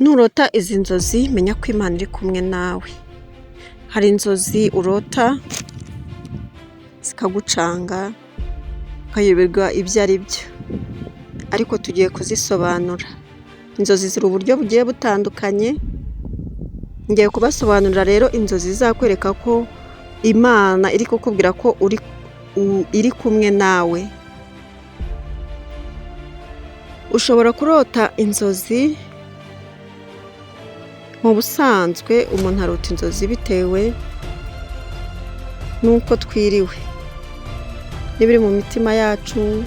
Nurota izi nzozi menya ko Imana iri kumwe nawe. Hari inzozi urota zikagucanga ukayoberwa ibyo ari byo, ariko tugiye kuzisobanura. Inzozi ziri uburyo bugiye butandukanye, ngiye kubasobanurira rero inzozi zizakwereka ko Imana iri kukubwira ko iri kumwe nawe. Ushobora kurota inzozi. Mu busanzwe umuntu arota inzozi bitewe n'uko twiriwe n'ibiri mu mitima yacu,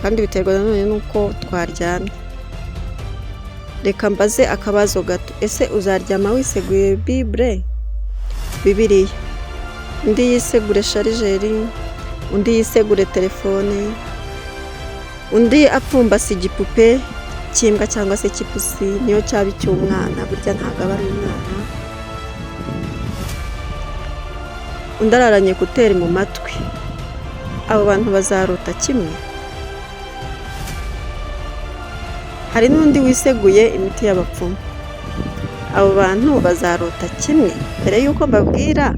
kandi biterwa nanone n'uko twaryamye. Reka mbaze akabazo gato: ese uzaryama wiseguye Bibiliya? Undi yisegure sharijeri, undi yisegure telefone, undi apfumbase igipupe cy'imbwa cyangwa se cy'ipusi, niyo cyaba icy'umwana, burya ntabwo aba ari umwana. Undi araranye kuteri mu matwi. Abo bantu bazarota kimwe? Hari n'undi wiseguye imiti y'abapfumu. Abo bantu bazarota kimwe? Mbere y'uko mbabwira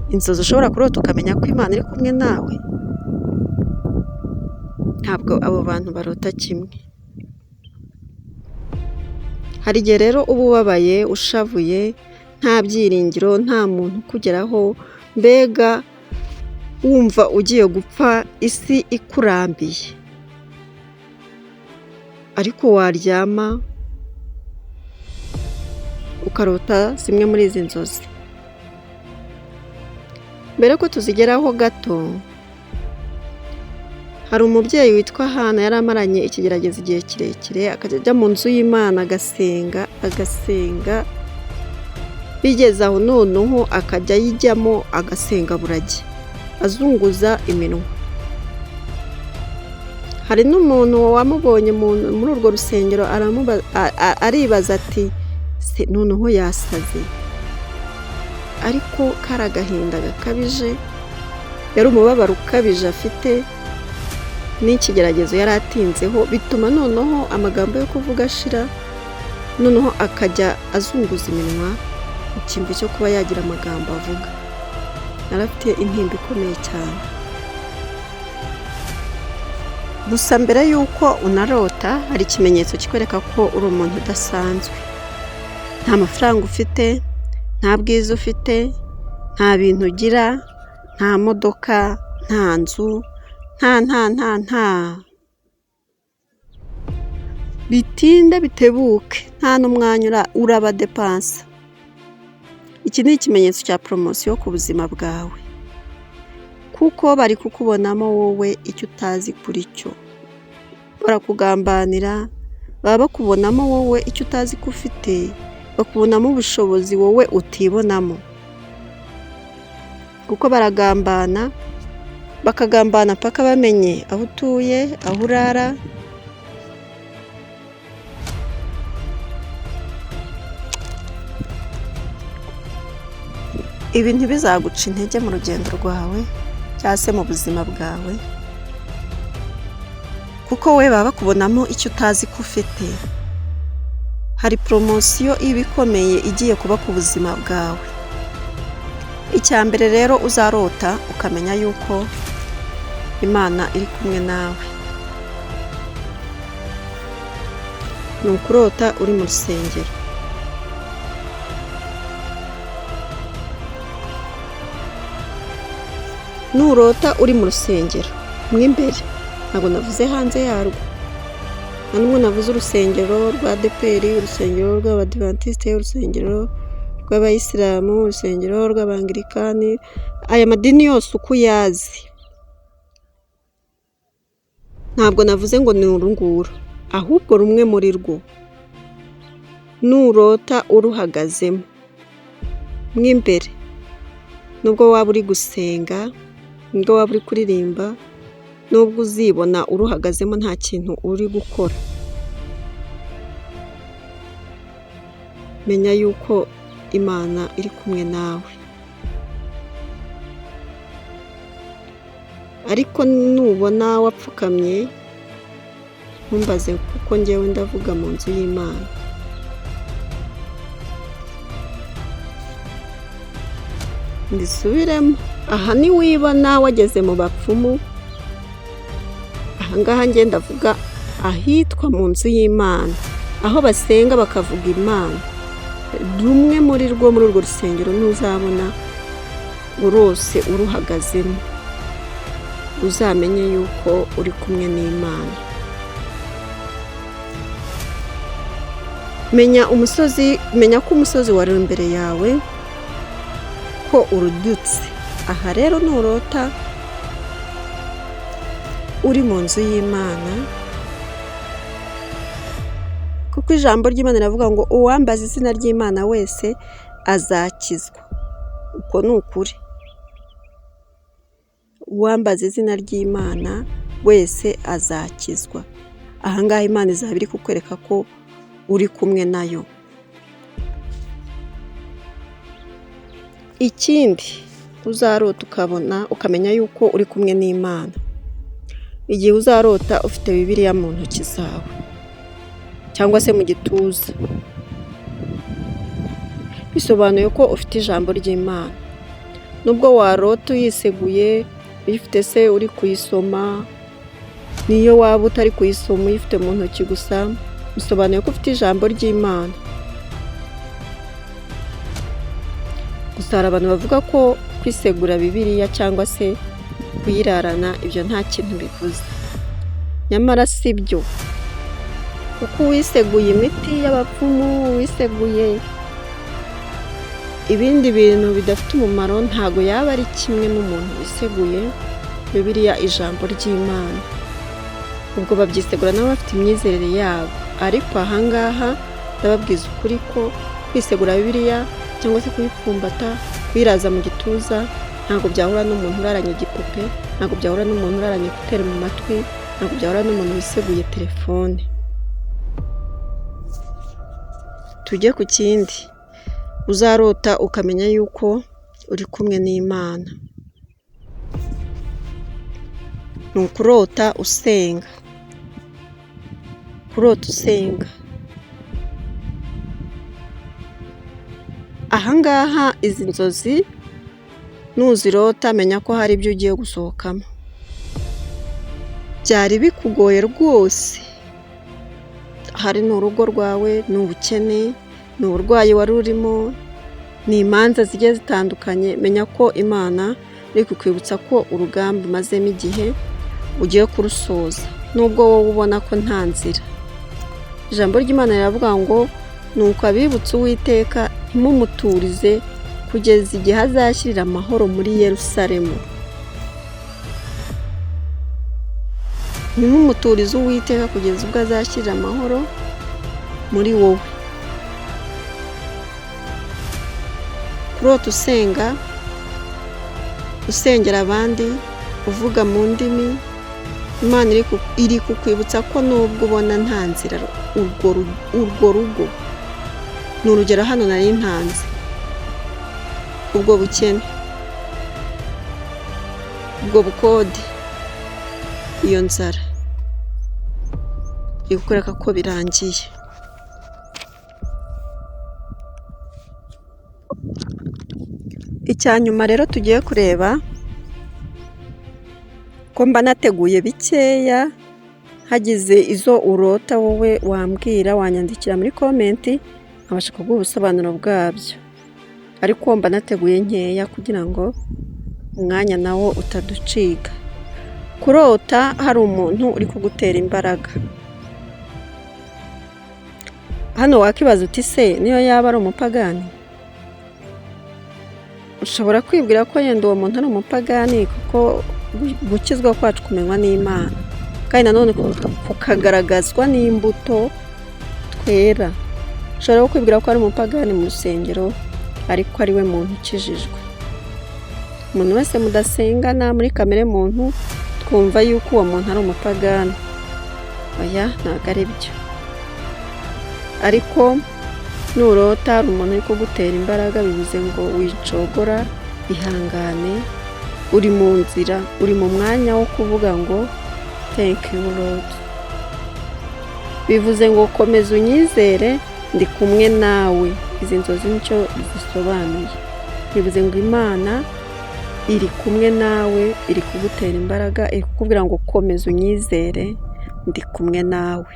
inzozi ushobora kurota ukamenya ko Imana iri kumwe nawe, ntabwo abo bantu barota kimwe. Hari igihe rero uba ubabaye, ushavuye, nta byiringiro, nta muntu ukugeraho, mbega wumva ugiye gupfa, isi ikurambiye, ariko waryama ukarota zimwe muri izi nzozi. Mbere ko tuzigeraho gato, hari umubyeyi witwa Hana, yari amaranye ikigeragezo igihe kirekire, akajya ajya mu nzu y'Imana agasenga, bigeze aho noneho akajya ayijyamo agasenga burage, azunguza iminwa. Hari n'umuntu wamubonye muri urwo rusengero, aribaza ati se noneho yasaze, ariko kari agahinda gakabije, yari umubabaro ukabije afite n'ikigeragezo yari atinzeho, bituma noneho amagambo yo kuvuga ashira, noneho akajya azunguza iminwa mu cyimbo cyo kuba yagira amagambo avuga. Yari afite intimba ikomeye cyane. Gusa mbere y'uko unarota, hari ikimenyetso kikwereka ko uri umuntu udasanzwe. Nta mafaranga ufite, nta bwiza ufite, nta bintu ugira, nta modoka, nta nzu, nta bitinde bitebuke, nta n'umwanya urabadepansa. Iki ni ikimenyetso cya poromosiyo ku buzima bwawe, kuko bari kukubonamo wowe icyo utazi kuri cyo. Barakugambanira, baba bakubonamo wowe icyo utazi ko ufite, bakubonamo ubushobozi wowe utibonamo, kuko baragambana, bakagambana paka bamenye aho utuye, aho urara. Ibi ntibizaguca intege mu rugendo rwawe cyangwa se mu buzima bwawe, kuko we baba bakubonamo icyo utazi ko ufite. Hari poromosiyo iba ikomeye igiye kuba ku buzima bwawe. Icya mbere rero uzarota ukamenya yuko Imana iri kumwe nawe, ni ukurota uri mu rusengero. Nurota uri mu rusengero mo imbere, ntabwo navuze hanze yarwo, nta n'ubwo navuze urusengero rwa ADEPR, urusengero rw'Abadivantisite, urusengero rw'Abayisilamu, urusengero rw'Abangilikani, aya madini yose uko uyazi. Ntabwo navuze ngo ni urunguru, ahubwo rumwe muri rwo. Nurota uruhagazemo mo imbere, nubwo waba uri gusenga, nubwo waba uri kuririmba, nubwo uzibona uruhagazemo nta kintu uri gukora, menya yuko Imana iri kumwe nawe. Ariko nubona wapfukamye, ntumbaze kuko njyewe ndavuga mu nzu y'Imana. ndisubiremo, aha niwibona wageze mu bapfumu, aha ngaha njye ndavuga ahitwa mu nzu y'Imana, aho basenga bakavuga Imana, rumwe muri urwo rusengero ntuzabona urose uruhagazemo, uzamenye yuko uri kumwe n'Imana. Menya ko umusozi wari imbere yawe ko urudutse. Aha rero nurota uri mu nzu y'Imana, kuko ijambo ry'Imana riravuga ngo uwambaza izina ry'Imana wese azakizwa. Uko ni ukuri, uwambaza izina ry'Imana wese azakizwa. Aha ngaha Imana izaba iri kukwereka ko uri kumwe nayo. Ikindi uzarota ukamenya yuko uri kumwe n'Imana, igihe uzarota ufite Bibiliya mu ntoki zawe cyangwa se mu gituza, bisobanuye ko ufite ijambo ry'Imana. Nubwo warota uyiseguye uyifite se uri kuyisoma, niyo waba utari kuyisoma uyifite mu ntoki gusa, bisobanuye ko ufite ijambo ry'Imana. Gusa hari abantu bavuga ko kwisegura Bibiliya cyangwa se kuyirarana ibyo nta kintu bivuze, nyamara si byo, kuko uwiseguye imiti y'abapfumu, uwiseguye ibindi bintu bidafite umumaro, ntago yaba ari kimwe n'umuntu wiseguye Bibiliya, ijambo ry'Imana. Ubwo babyisegura nabo bafite imyizerere yabo, ariko aha ngaha ndababwiza ukuri ko kwisegura Bibiliya cyangwa se kuyipfumbata, kuyiraza mu gituza, ntabwo byahura n'umuntu uraranye igipupe, ntabwo byahura n'umuntu uraranye ekuteri mu matwi, ntabwo byahura n'umuntu wiseguye telefone. Tujye ku kindi, uzarota ukamenya yuko uri kumwe n'Imana. Ni ukurota usenga, kurota usenga. Aha ngaha izi nzozi nuzirota menya ko hari ibyo ugiye gusohokamo. Byari bikugoye rwose, hari n'urugo rwawe, ni ubukene, ni uburwayi wari urimo, ni imanza zigiye zitandukanye, menya ko Imana iri kukwibutsa ko urugamba umazemo igihe ugiye kurusoza, nubwo wowe ubona ko nta nzira. Ijambo ry'Imana riravuga ngo nuko abibutse Uwiteka ntimumuturize kugeza igihe azashyirira amahoro muri Yerusalemu. Ntimumuturize Uwiteka kugeza ubwo azashyirira amahoro muri wowe. Kurota usenga, usengera abandi, uvuga mu ndimi, Imana iri kukwibutsa ko nubwo ubona nta nzira, urwo rugo ni urugero hano nari ntanze, ubwo bukene, ubwo bukode, iyo nzara iri kukwereka ko birangiye. Icyanyuma rero tugiye kureba, ko mba nateguye bikeya, hagize izo urota wowe wambwira, wanyandikira muri komenti nkabasha kuguha ubusobanuro bwabyo, ariko mba nateguye nkeya kugira ngo umwanya nawo utaducika. Kurota hari umuntu uri kugutera imbaraga. Hano wakibaza uti se niyo yaba ari umupagani? Ushobora kwibwira ko yenda uwo muntu ari umupagani, kuko gukizwa kwacu kumenywa n'Imana, kandi nanone kukagaragazwa n'imbuto twera. Ushobora kwibwira ko ari umupagani mu rusengero, ariko ari we muntu ukijijwe. Umuntu wese mudasengana muri kamere muntu twumva yuko uwo muntu ari umupagani. Oya, ntabwo ari byo. Ariko nurota hari umuntu uri kugutera imbaraga, bivuze ngo wicogora, ihangane, uri mu nzira, uri mu mwanya wo kuvuga ngo thank you Lord. Bivuze ngo komeza unyizere, ndi kumwe nawe. Izi nzozi nicyo zisobanuye. bivuze ngo Imana iri kumwe nawe, iri kugutera imbaraga, iri kukubwira ngo komeza unyizere, ndi kumwe nawe.